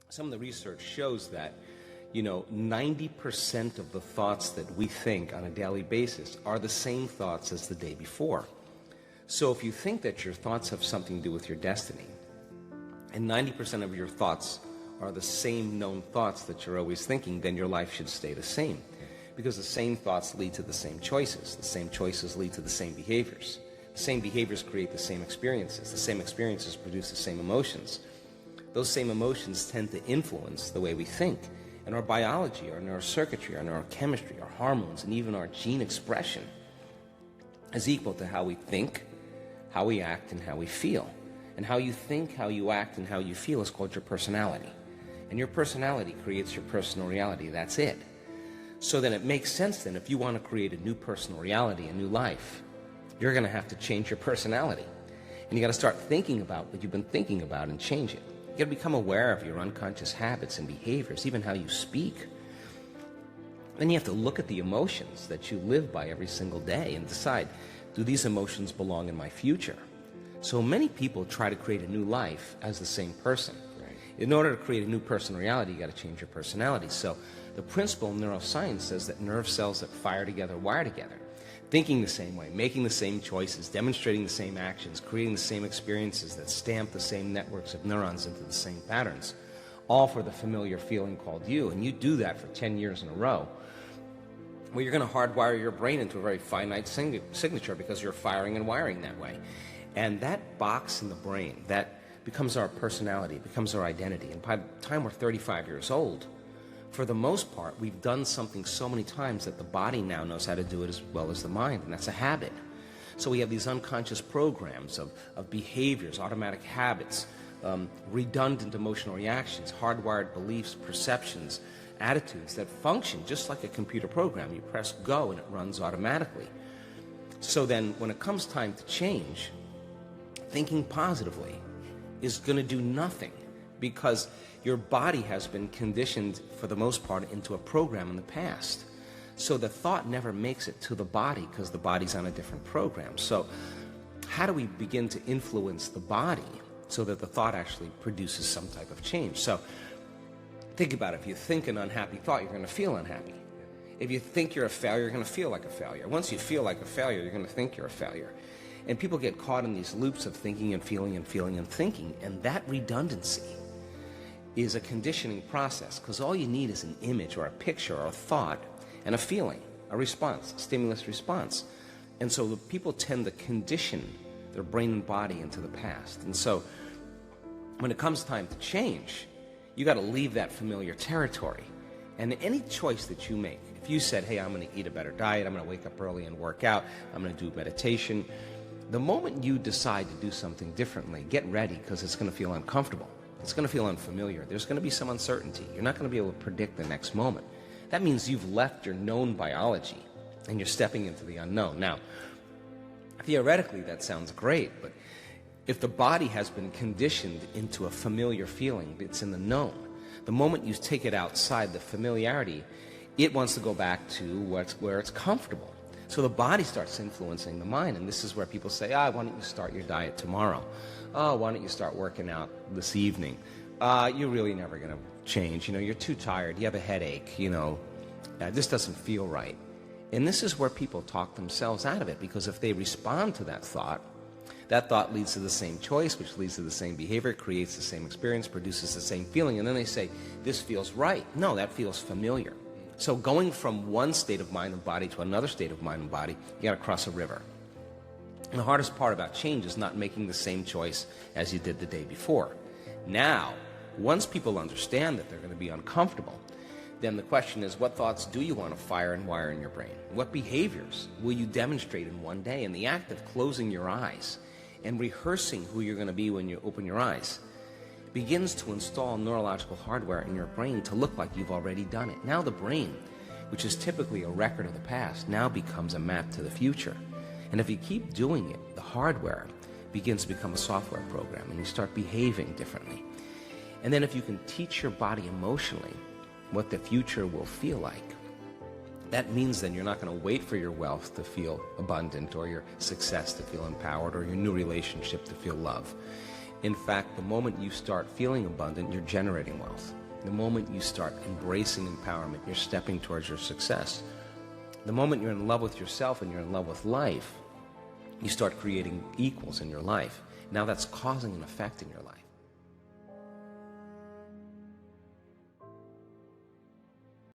Some of the research shows that, 90% of the thoughts that we think on a daily basis are the same thoughts as the day before. So if you think that your thoughts have something to do with your destiny, and 90% of your thoughts are the same known thoughts that you're always thinking, then your life should stay the same. Because the same thoughts lead to the same choices. The same choices lead to the same behaviors. The same behaviors create the same experiences. The same experiences produce the same emotions. Those same emotions tend to influence the way we think. And our biology, our neurocircuitry, our neurochemistry, our hormones, and even our gene expression is equal to how we think, how we act, and how we feel. And how you think, how you act, and how you feel is called your personality. And your personality creates your personal reality. That's it. So then it makes sense then, if you want to create a new personal reality, a new life, you're going to have to change your personality. And you got to start thinking about what you've been thinking about and change it. You got to become aware of your unconscious habits and behaviors, even how you speak. Then you have to look at the emotions that you live by every single day and decide, do these emotions belong in my future? So many people try to create a new life as the same person. In order to create a new personal reality, you got to change your personality. So the principle in neuroscience says that nerve cells that fire together wire together. Thinking the same way, making the same choices, demonstrating the same actions, creating the same experiences that stamp the same networks of neurons into the same patterns, all for the familiar feeling called you. And you do that for 10 years in a row. Well, you're going to hardwire your brain into a very finite signature because you're firing and wiring that way. And that box in the brain, that becomes our personality, becomes our identity. And by the time we're 35 years old, for the most part, we've done something so many times that the body now knows how to do it as well as the mind, and that's a habit. So we have these unconscious programs of behaviors, automatic habits, redundant emotional reactions, hardwired beliefs, perceptions, attitudes that function just like a computer program. You press go and it runs automatically. So then when it comes time to change, thinking positively is going to do nothing, because your body has been conditioned for the most part into a program in the past. So the thought never makes it to the body because the body's on a different program. So how do we begin to influence the body so that the thought actually produces some type of change? So think about it. If you think an unhappy thought, you're going to feel unhappy. If you think you're a failure, you're going to feel like a failure. Once you feel like a failure, you're going to think you're a failure. And people get caught in these loops of thinking and feeling and feeling and thinking, and that redundancy is a conditioning process, because all you need is an image or a picture or a thought and a feeling, a response, a stimulus response. And so the people tend to condition their brain and body into the past. And so when it comes time to change, you got to leave that familiar territory. And any choice that you make, if you said, hey, I'm going to eat a better diet, I'm going to wake up early and work out, I'm going to do meditation, the moment you decide to do something differently, get ready, because it's going to feel uncomfortable. It's going to feel unfamiliar. There's going to be some uncertainty. You're not going to be able to predict the next moment. That means you've left your known biology and you're stepping into the unknown. Now, theoretically, that sounds great, but if the body has been conditioned into a familiar feeling, it's in the known. The moment you take it outside the familiarity, it wants to go back to where it's comfortable. So the body starts influencing the mind, and this is where people say, why don't you start your diet tomorrow? Why don't you start working out this evening? You're really never going to change. You're too tired. You have a headache. This doesn't feel right. And this is where people talk themselves out of it, because if they respond to that thought leads to the same choice, which leads to the same behavior, creates the same experience, produces the same feeling, and then they say, this feels right. No, that feels familiar. So going from one state of mind and body to another state of mind and body, you got to cross a river. And the hardest part about change is not making the same choice as you did the day before. Now, once people understand that they're going to be uncomfortable, then the question is, what thoughts do you want to fire and wire in your brain? What behaviors will you demonstrate in one day? And the act of closing your eyes and rehearsing who you're going to be when you open your eyes begins to install neurological hardware in your brain to look like you've already done it. Now the brain, which is typically a record of the past, now becomes a map to the future. And if you keep doing it, the hardware begins to become a software program, and you start behaving differently. And then if you can teach your body emotionally what the future will feel like, that means then you're not going to wait for your wealth to feel abundant, or your success to feel empowered, or your new relationship to feel love. In fact, the moment you start feeling abundant, you're generating wealth. The moment you start embracing empowerment, you're stepping towards your success. The moment you're in love with yourself and you're in love with life, you start creating equals in your life. Now that's causing an effect in your life.